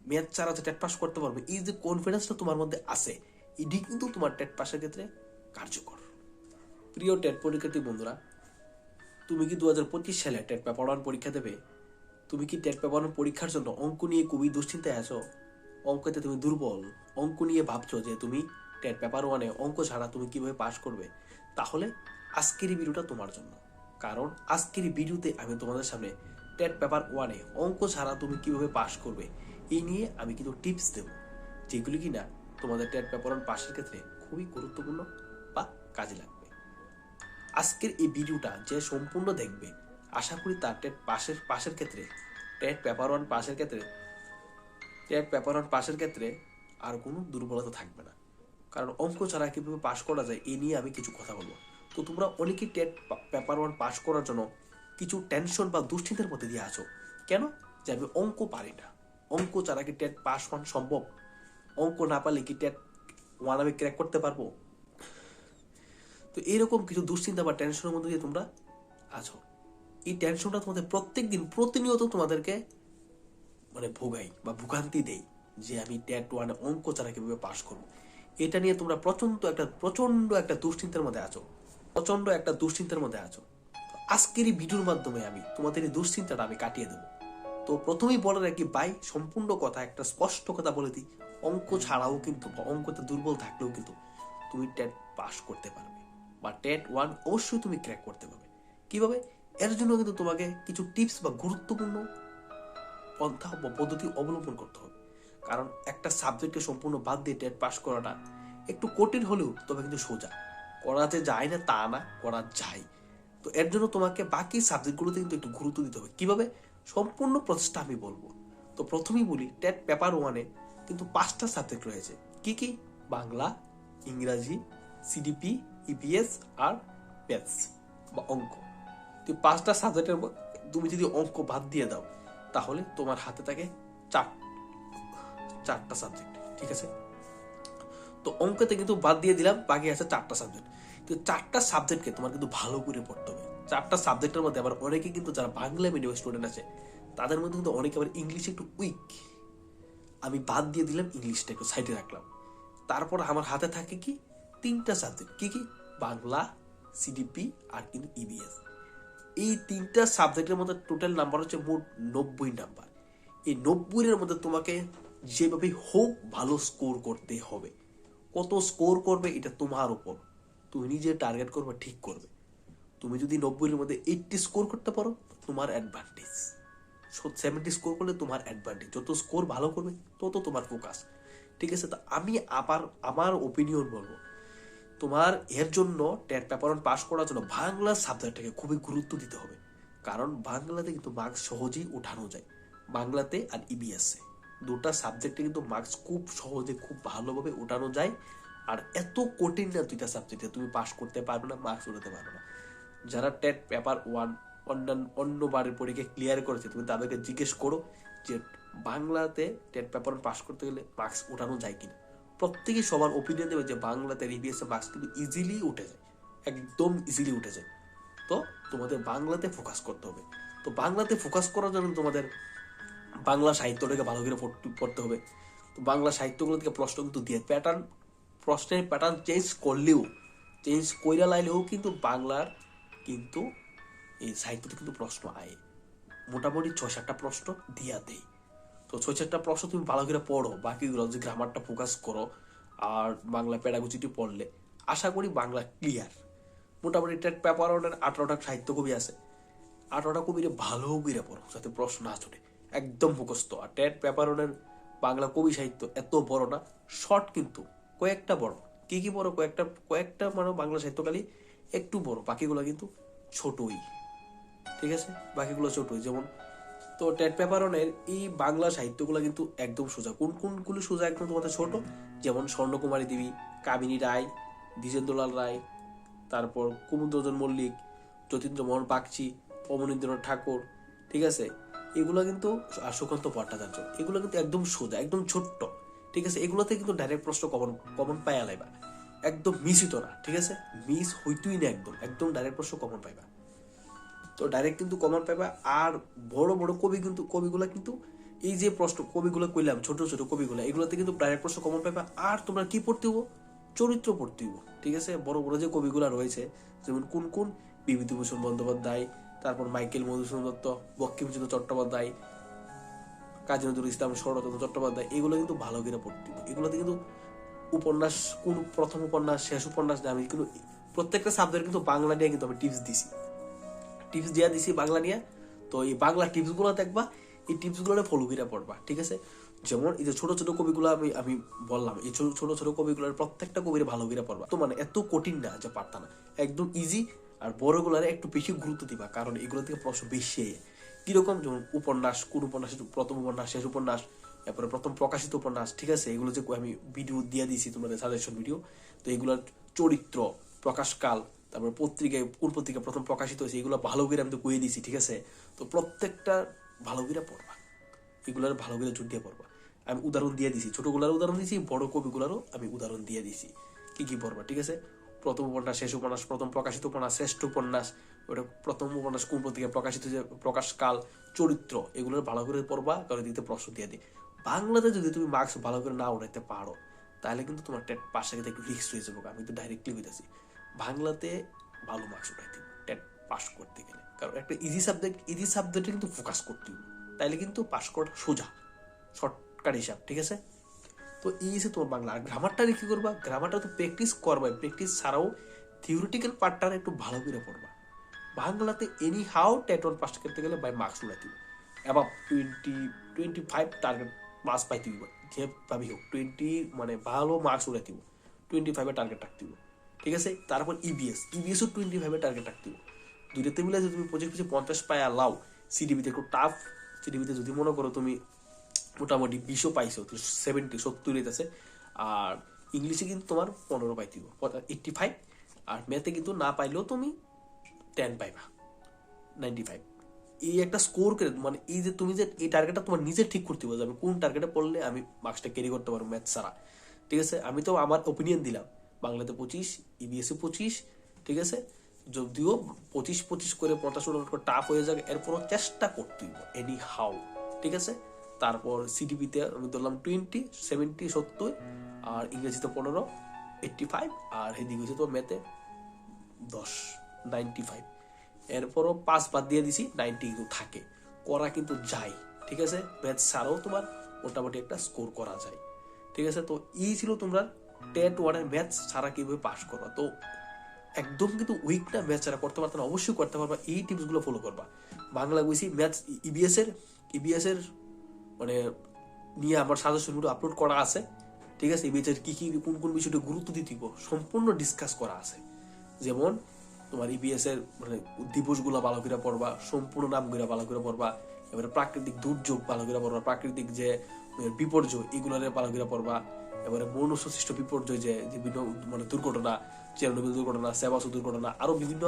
Math ছাড়া যে TET pass করতে পারবে, এই যে কনফিডেন্সটা তোমার মধ্যে আছে, এটি কিন্তু তোমার টেট পাসের ক্ষেত্রে কার্যকর। প্রিয় টেট পরীক্ষার্থী বন্ধুরা, তুমি কি 2025 সালে টেট পেপার 1 পরীক্ষা দেবে? তুমি কি টেট পেপার 1 পরীক্ষার জন্য অঙ্ক নিয়ে খুবই দুশ্চিন্তায় আছো? অঙ্কতে তুমি দুর্বল, অঙ্ক নিয়ে ভাবছো যে তুমি টেট পেপার 1-এ অঙ্ক ছাড়া তুমি কিভাবে পাস করবে? তাহলে আজকের এই ভিডিওটা তোমার জন্য। কারণ আজকের এই ভিডিওতে আমি তোমাদের সামনে টেট পেপার 1-এ অঙ্ক ছাড়া তুমি কিভাবে পাস করবে এই নিয়ে আমি কিন্তু টিপস দেব, যেগুলি কিনা তোমাদের টেট পেপার 1 পাসের ক্ষেত্রে খুবই গুরুত্বপূর্ণ বা কাজে লাগবে। আজকের এই ভিডিওটা যে সম্পূর্ণ দেখবে, আশা করি তার টেট পাশের ক্ষেত্রে, টেট পেপার 1 পাশের ক্ষেত্রে আর কোনো দুর্বলতা থাকবে না। কারণ অঙ্ক ছাড়া কীভাবে পাস করা যায় এই নিয়ে আমি কিছু কথা বলবো। তো তোমরা অনেকেই টেট পেপার 1 পাস করার জন্য কিছু টেনশন বা দুশ্চিন্তার মধ্যে দিয়ে আছো। কেন? যে আমি অঙ্ক পারি না, অঙ্ক ছাড়া কি টেট পাস হওয়া সম্ভব? অঙ্ক না পারলে কি টেট 1 আমি ক্র্যাক করতে পারবো? তো এরকম কিছু দুশ্চিন্তা বা টেনশনের মধ্যে দিয়ে তোমরা আছো। এই টেনশনটা তোমাদের প্রত্যেকদিন প্রতিনিয়ত তোমাদেরকে ভোগাই বা ভোগান্তি দেই যে আমি টেট 1 অঙ্ক ছাড়া কিভাবে পাস করবো। এটা নিয়ে তোমরা প্রচন্ড একটা দুশ্চিন্তার মধ্যে আছো। আজকের এই ভিডিওর মাধ্যমে আমি তোমাদের এই দুশ্চিন্তাটা আমি কাটিয়ে দেবো। তো প্রথমেই বলে রাখি ভাই, সম্পূর্ণ কথা, একটা স্পষ্ট কথা বলে দিই, অঙ্ক ছাড়াও কিন্তু, অঙ্কতে দুর্বল থাকলেও কিন্তু তুমি টেট পাস করতে পারবে বা টেট 1 অবশ্যই তুমি ক্র্যাক করতে পারবে। কিভাবে? এর জন্য কিন্তু তোমাকে কিছু টিপস বা গুরুত্বপূর্ণ পন্থা বা পদ্ধতি অবলম্বন করতে হবে। কারণ একটা সাবজেক্টকে সম্পূর্ণ বাদ দিয়ে টেট পাস করাটা একটু কঠিন হলেও তবে কিন্তু সোজা। করা যে যায় না তা না, করা যায়। তো এর জন্য তোমাকে বাকি সাবজেক্টগুলোতে কিন্তু একটু গুরুত্ব দিতে হবে। কিভাবে? সম্পূর্ণ প্রচেষ্টা আমি বলবো। তো প্রথমেই বলি, টেট পেপার 1-এ কিন্তু 5টা সাবজেক্ট রয়েছে। কি কি? বাংলা, ইংরাজি, সিডিপি, ইপিএস আর ম্যাথস বা অঙ্ক। তো 5টা সাবজেক্টের তুমি যদি অঙ্ক বাদ দিয়ে দাও তাহলে তোমার হাতে থাকে চারটা সাবজেক্ট। ঠিক আছে? তো অঙ্কতে কিন্তু বাদ দিয়ে দিলাম, বাকি আছে 4টা সাবজেক্ট। তো 4টা সাবজেক্টকে তোমার কিন্তু ভালো করে পড়তে হবে। 4টা সাবজেক্টের মধ্যে আবার অনেকে কিন্তু যারা বাংলা মিডিয়াম স্টুডেন্ট আছে তাদের মধ্যে কিন্তু অনেকে আবার ইংলিশে একটু উইক। আমি বাদ দিয়ে দিলাম, ইংলিশটা একটু সাইডে রাখলাম। তারপর আমার হাতে থাকে কি 3টা সাবজেক্ট। কি কি? বাংলা, সিডিপি আর কিন্তু ইবিএস। এই 3টা সাবজেক্টের মধ্যে টোটাল নাম্বার হচ্ছে মোট 90 নাম্বার। এই 90-এর মধ্যে তোমাকে যেভাবে হোক ভালো স্কোর করতে হবে। কত স্কোর করবে এটা তোমার উপর, তুমি নিজে টার্গেট করবে, ঠিক করবে। তুমি যদি 90-এর মধ্যে 80 স্কোর করতে পারো তোমার অ্যাডভান্টেজ, 70 স্কোর করলে তোমার অ্যাডভান্টেজ। যত স্কোর ভালো করবে তত তোমার ফোকাস। ঠিক আছে? তো আমি আবার আমার ওপিনিয়ন বলবো, তোমার এর জন্য টেট পেপার 1 পাস করার জন্য বাংলা সাবজেক্টটাকে খুবই গুরুত্ব দিতে হবে। কারণ বাংলাতে কিন্তু মার্কস সহজেই উঠানো যায়। বাংলাতে আর ইবিএসে দুটা সাবজেক্টে কিন্তু মার্কস খুব সহজে, খুব ভালোভাবে উঠানো যায়। আর এত কঠিন না দুইটা সাবজেক্টে তুমি পাস করতে পারবে না, মার্কস উঠাতে পারবে না। যারা টেট পেপার 1 অন্য বারের পরীক্ষা ক্লিয়ার করেছে তুমি তাদেরকে জিজ্ঞেস করো যে বাংলাতে টেট পেপার 1 পাস করতে গেলে মার্কস উঠানো যায় কিনা। প্রত্যেকেই সবার ওপিনিয়ন দেবে যে বাংলাতে ইবিএস এর মার্কস কিন্তু ইজিলি উঠে যায়, একদম ইজিলি উঠে যায়। তো তোমাদের বাংলাতে ফোকাস করতে হবে। তো বাংলাতে ফোকাস করার জন্য তোমাদের বাংলা সাহিত্যটাকে ভালো করে পড়তে হবে। তো বাংলা সাহিত্যগুলো থেকে প্রশ্ন কিন্তু দিয়ে প্রশ্নের প্যাটার্ন চেঞ্জ কইরা লাইলেও কিন্তু বাংলার কিন্তু এই সাহিত্যতে কিন্তু প্রশ্ন আয় মোটামুটি 6-7টা প্রশ্ন দিয়া দেয়। তো 6-7টা প্রশ্ন তুমি ভালো করে পড়ো, বাকিগুলো যে গ্রামারটা ফোকাস করো আর বাংলা প্যাডাগজিটি পড়লে আশা করি বাংলা ক্লিয়ার। মোটামুটি টেট পেপার 1-এর 18টা সাহিত্য কবি আছে, 18টা কবিরে ভালো করে পড়ো যাতে প্রশ্ন না ছুটে, একদম মুখস্থ। আর টেট পেপার 1-এর বাংলা কবি সাহিত্য এত বড় না, শর্ট কিন্তু কয়েকটা বড়। কি কি বড়? কয়েকটা বাংলা সাহিত্যকালী একটু বড়, বাকিগুলো কিন্তু ছোটই। ঠিক আছে? বাকিগুলো ছোটই। যেমন তো টেট পেপার 1-এর এই বাংলা সাহিত্যগুলো কিন্তু একদম সোজা। কোনগুলো সোজা একদম তোমাদের ছোট? যেমন স্বর্ণকুমারী দেবী, কামিনী রায়, দ্বিজেন্দ্রলাল রায়, তারপর কুমুদরঞ্জন মল্লিক, যতীন্দ্রমোহন বাগচি, অবনীন্দ্রনাথ ঠাকুর। ঠিক আছে? এগুলো কিন্তু, আর সুকান্ত ভট্টাচার্য, এগুলো কিন্তু একদম সোজা, একদম ছোট্ট। ঠিক আছে? এগুলোতে কিন্তু ডাইরেক্ট প্রশ্ন কমন পাইয়া লাইবা, একদম মিসিত না। ঠিক আছে? মিস হইতুই না, একদম ডাইরেক্ট প্রশ্ন কমন পাইবা। তো ডাইরেক্ট কিন্তু কমন পাইবা। আর বড় বড় কবিগুলা কিন্তু এই যে প্রশ্ন কবিগুলো কইলাম, ছোট ছোট কবিগুলো, এগুলোতে কিন্তু ডাইরেক্ট প্রশ্ন কমন পাইবা। আর তোমরা কি পড়তে হবো? চরিত্র পড়তে হবো, ঠিক আছে? বড় বড় যে কবিগুলা রয়েছে, যেমন কোন কোন, বিভূতিভূষণ বন্দ্যোপাধ্যায়, তারপর মাইকেল মধুসূদন দত্ত, বঙ্কিমচন্দ্র চট্টোপাধ্যায়, কাজী নজরুল ইসলাম, শরৎচন্দ্র চট্টোপাধ্যায়, এগুলো কিন্তু ভালো করে পড়তে হবে। এগুলোতে কিন্তু উপন্যাস, কোন প্রথম উপন্যাস, শেষ উপন্যাস, আমি কিন্তু প্রত্যেকটা সাবজেক্ট কিন্তু বাংলা নিয়ে কিন্তু আমি টিপস দিছি বাংলা নিয়ে। তো এই বাংলা টিপস গুলো দেখবা, এই টিপস গুলো ফলো করে পড়বা, ঠিক আছে? যেমন এই যে ছোট ছোট কবিগুলো আমি বললাম, এই ছোট ছোট কবিগুলোর প্রত্যেকটা কবির ভালো করে পড়বা। তো মানে এত কঠিন না যে পারতা না, একদম ইজি। আর বড়গুলারে একটু বেশি গুরুত্ব দিবা, কারণ এগুলো থেকে প্রশ্ন বেশি। কিরকম? যেমন উপন্যাস, কোন উপন্যাস, প্রথম উপন্যাস, শেষ উপন্যাস, তারপরে প্রথম প্রকাশিত উপন্যাস, ঠিক আছে? এগুলো যে আমি ভিডিও দিয়ে দিয়েছি তোমাদের সাজেশন ভিডিও। তো এগুলোর চরিত্র, প্রকাশকাল, তারপরে পত্রিকায় কোন পত্রিকা প্রথম প্রকাশিত হয়েছে, এগুলো ভালো করে আমি তো কয়ে দিয়েছি, ঠিক আছে? তো প্রত্যেকটা ভালো করে পড়বা, এগুলোর ভালো করে জোর দিয়ে পড়বা। আমি উদাহরণ দিয়ে দিছি, ছোটগুলার উদাহরণ দিয়েছি, বড় কবিগুলারও আমি উদাহরণ দিয়ে দিছি কি কি পড়বা, ঠিক আছে? প্রথম উপন্যাস, শেষ উপন্যাস, প্রথম প্রকাশিত উপন্যাস, শ্রেষ্ঠ উপন্যাস, ওটা প্রথম উপন্যাস কোন পত্রিকায় প্রকাশিত হয়েছে, প্রকাশকাল, চরিত্র, এগুলোর ভালো করে পড়বা, কারণ দিতে প্রশ্ন দিয়ে দিই। বাংলাতে যদি তুমি মার্কস ভালো করে না উঠাইতে পারো, তাহলে কিন্তু তোমার টেট পাশে কিন্তু একটু রিস্ক হয়ে যাবে। আমি তো ডাইরেক্টলি বলতেছি, বাংলাতে ভালো মার্কস উঠাইতে হবে টেট পাস করতে গেলে, কারণ একটা ইজি সাবজেক্টে কিন্তু ফোকাস করতে হবে, তাইলে কিন্তু পাস করা সোজা, শর্টকাট হিসাব, ঠিক আছে? তো এই যে তোমার বাংলা। আর গ্রামারটা কি করবা? গ্রামারটা তো প্র্যাকটিস করবা, প্র্যাকটিস ছাড়াও থিওরিটিক্যাল পার্টটা একটু ভালো করে পড়বা। বাংলাতে any how TET one pass করতে গেলে বাই মার্কস উঠাইতে হবে, এবং 25 টার্গেট মার্কস পাইতে দিব, যে ভাবি হোক 20, মানে ভালো মার্কস উঠাইতে দিব, 25 টার্গেট রাখতে দিব, ঠিক আছে? তারপর ইবিএসও 25 টার্গেট রাখতে দিব। দুইটাতে মিলে যদি তুমি 25 পায় লাও, সিডিবিতে একটু টাফ, সিডিবিতে যদি মনে করো তুমি মোটামুটি 20 পাইছো, 70 আছে। আর ইংলিশে কিন্তু তোমার 15 পাইতে দিব, 85। আর ম্যাথে কিন্তু না পাইলেও তুমি 10 পাইবা, 95। এই একটা স্কোর করে, মানে এই যে তুমি যে এই টার্গেটটা তোমার নিজে ঠিক করতে হবে, আমি কোন টার্গেটে পড়লে আমি মার্কসটা ক্যারি করতে পারবো ম্যাথ ছাড়া, ঠিক আছে? আমি তো আমার ওপিনিয়ন দিলাম, বাংলাতে 25, ইবিএসএ 25, ঠিক আছে? যদিও 25 করে 50 করে টাফ হয়ে যাবে, এরপরও চেষ্টা করতে হইব এনি হাউ, ঠিক আছে? তারপর সিডিপিতে আমি ধরলাম 20, 70, 70, আর ইংরেজিতে 15, 85, আর এদিকে হচ্ছে তো ম্যাথে 10, 95। এরপরও 5 বাদ দিয়ে দিছি, 90 কিন্তু থাকে, করা কিন্তু যায়, ঠিক আছে? ম্যাথ ছাড়াও তোমার মোটামুটি একটা স্কোর করা যায়, ঠিক আছে? তো এই ছিল তোমরা টেট ওয়ানের ম্যাথ ছাড়া কিভাবে পাস করবা। তো একদম কিন্তু উইক না, ম্যাথ ছাড়া করতে পারতো না, অবশ্যই করতে পারবা, এই টিপসগুলো ফলো করবা। বাংলা বুঝি ম্যাথ ইবিএস এর মানে নিয়ে আমার সাজেশন ভিডিও আপলোড করা আছে, ঠিক আছে? ইবিএস এর কি কি কোন কোন বিষয়টা গুরুত্ব দিতে সম্পূর্ণ ডিসকাস করা আছে। যেমন তোমার ইবিএস এর মানে দিবসগুলো ভালো করে পড়বা, সম্পূর্ণ নামগুলো ভালো করে পড়বা, এবারে প্রাকৃতিক দুর্যোগ ভালো করে পড়বা, প্রাকৃতিক যে বিপর্যয় এগুলোর ভালো করে পড়বা, এবারে মনুষ্য সৃষ্ট বিপর্যয় যে বিভিন্ন মানে দুর্ঘটনা, চেরনোবিল দুর্ঘটনা, সেবাসু দুর্ঘটনা, আরো বিভিন্ন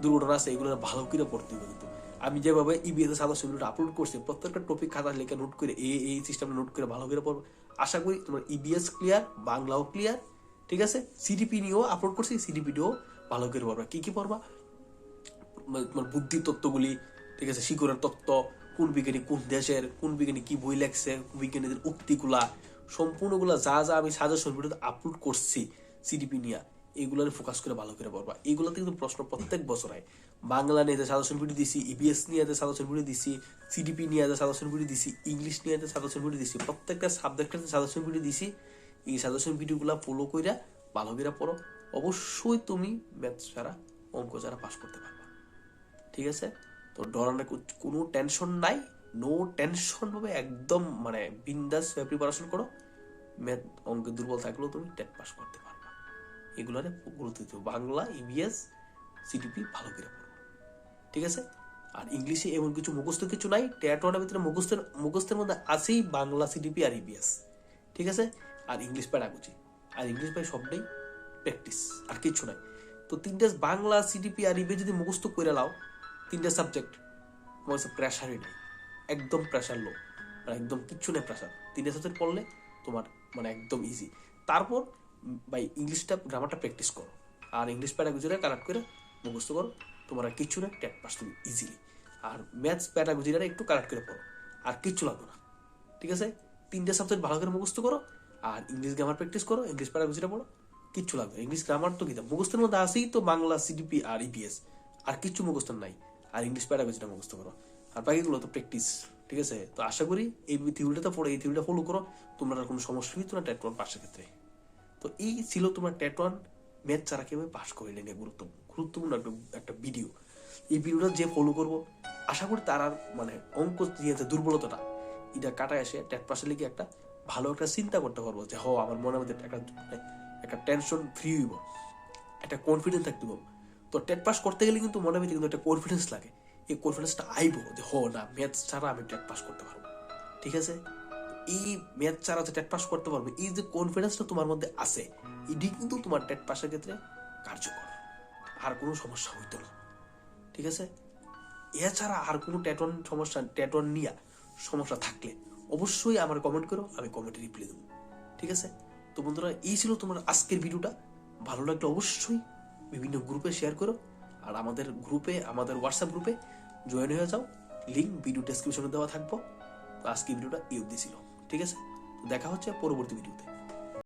দুর্ঘটনা আছে, এগুলো ভালো করে পড়তে হবে। কিন্তু আমি যেভাবে ইবিএস এর সাজেশন ভিডিও আপলোড করছি, প্রত্যেকটা টপিক খাতা লেখা নোট করে এই সিস্টেমে নোট করে ভালো করে পড়বো। আশা করি তোমার ইবিএস ক্লিয়ার, বাংলাও ক্লিয়ার, ঠিক আছে? সিডিপি নিয়েও আপলোড করছি, সিডিপি নিয়েও ভালো করে পড়বা। কি কি পড়বা? মানে বুদ্ধি তত্ত্বগুলি, ঠিক আছে? শিকড়ের তত্ত্ব, কোন বিজ্ঞানী কোন দেশের, কোন বিজ্ঞানী কি বই লেখছে, বিজ্ঞানীদের উক্তিগুলা, সম্পূর্ণগুলা যা যা আমি সাজেশন ভিডিওতে আপলোড করছি সিডিপি নিয়ে, এগুলোর ফোকাস করে ভালো করে পড়বা। এগুলোতে কিন্তু প্রশ্ন প্রত্যেক বছর হয়। বাংলা নিয়ে সাজেশন ভিডিও দিছি, ইবিএস নিয়ে সাজেশন ভিডিও দিছি, সিডিপি নিয়ে সাজেশন ভিডিও দিছি, ইংলিশ নিয়ে সাজেশন ভিডিও দিছি, প্রত্যেকটা সাবজেক্টের সাজেশন ভিডিও দিছি। এই সাজেশন ভিডিওগুলা ফলো কইরা ভালো করে পড়ো, অবশ্যই তুমি ম্যাথ ছাড়া, অঙ্ক ছাড়া পাস করতে পারবা, ঠিক আছে? তো ডরানোর কোনো টেনশন নাই, নো টেনশন ভাবে একদম মানে বিন্দাস প্রিপারেশন করো। ম্যাথ অঙ্কে দুর্বল থাকলেও তুমি টেট পাস করতে পারবা। এগুলোরে গুরুত্ব দিতে হবে। বাংলা, ইবিএস, সিডিপি ভালো করে পড়ো, ঠিক আছে? আর ইংলিশে এমন কিছু মুখস্থ কিছু নাই, টেট ওয়ানের ভিতরে মুখস্থের মধ্যে আছেই বাংলা, সিডিপি আর ইবিএস, ঠিক আছে? আর ইংলিশ প্যাডাগজি, আর ইংলিশ ভাই সবটাই প্র্যাকটিস, আর কিছু নাই। তো তিনটা বাংলা, সিডিপি আর ইবিএস যদি মুখস্থ করে লাও, তিনটা সাবজেক্ট, তোমার প্রেশারই নেই, একদম প্রেশার লো, মানে একদম কিচ্ছু নেই প্রেশার। তিনটা সাবজেক্ট পড়লে তোমার মানে একদম ইজি। তারপর ভাই ইংলিশটা, গ্রামারটা প্র্যাকটিস করো, আর ইংলিশ প্যাডাগজিটা কারেক্ট করে মুখস্থ করো, তোমার আর কিচ্ছু নেই, টেট পাস তুমি ইজিলি। আর ম্যাথস প্যাডাগজিটা একটু কারেক্ট করে পড়ো, আর কিচ্ছু লাগবে না, ঠিক আছে? 3টা সাবজেক্ট ভালো করে মুখস্থ করো, আর ইংলিশ গ্রামার প্র্যাকটিস করো, ইংলিশ প্যারাগজিটা পড়ো, কিচ্ছু লাগবে। ইংলিশ গ্রামার তো কি মুখস্থের মধ্যে আসেই তো, বাংলা, সিডিপি আর ইপিএস, আর কিচ্ছু মুখস্থ নাই। আর ইংলিশ প্যারাগজিটা মুখস্থ করো, আর বাকিগুলো তো প্র্যাকটিস। ঠিক আছে? তো আশা করি এই থিওরিটা পড়ে, এই থিওরিটা ফলো করো, তোমরা আর কোনো সমস্যা হইতো না টেট 1 পাশের ক্ষেত্রে। তো এই ছিল তোমার টেট 1 ম্যাথ ছাড়া কিভাবে পাস করলে নিয়ে গুরুত্বপূর্ণ একটা ভিডিও। এই ভিডিওটা যে ফলো করবো, আশা করি তার আর মানে অঙ্ক যে দুর্বলতাটা এটা কাটায় এসে টেট পাশের লিগে একটা ভালো একটা চিন্তা করতে পারবো যে আমার মনের মধ্যে একটা টেনশন ফ্রি হইব, একটা কনফিডেন্স থাকতে পারবো। তো টেট পাস করতে গেলে কিন্তু মনের ভিতরে কিন্তু একটা কনফিডেন্স লাগে। এই কনফিডেন্সটা আইবো যে না, ম্যাথ ছাড়া আমি টেট পাস করতে পারবো। ঠিক আছে? এই ম্যাথ ছাড়া যে টেট পাস করতে পারবে, এই যে কনফিডেন্সটা তোমার মধ্যে আছে, এটি কিন্তু তোমার টেট পাসের ক্ষেত্রে কার্যকর। আর কোনো সমস্যা হইতো না। ঠিক আছে? এছাড়া আর কোনো টেট 1 নিয়ে সমস্যা থাকলে অবশ্যই আমার কমেন্ট করো, আমি কমেন্টে রিপ্লাই দেবো। ঠিক আছে? তো বন্ধুরা, এই ছিল তোমার আজকের ভিডিওটা। ভালো লাগলে অবশ্যই বিভিন্ন গ্রুপে শেয়ার করো, আর আমাদের হোয়াটসঅ্যাপ গ্রুপে জয়েন হয়ে যাও। লিঙ্ক ভিডিও ডেসক্রিপশনে দেওয়া থাকবো। তো আজকের ভিডিওটা এই অবধি ছিল। ঠিক আছে? দেখা হচ্ছে পরবর্তী ভিডিওতে।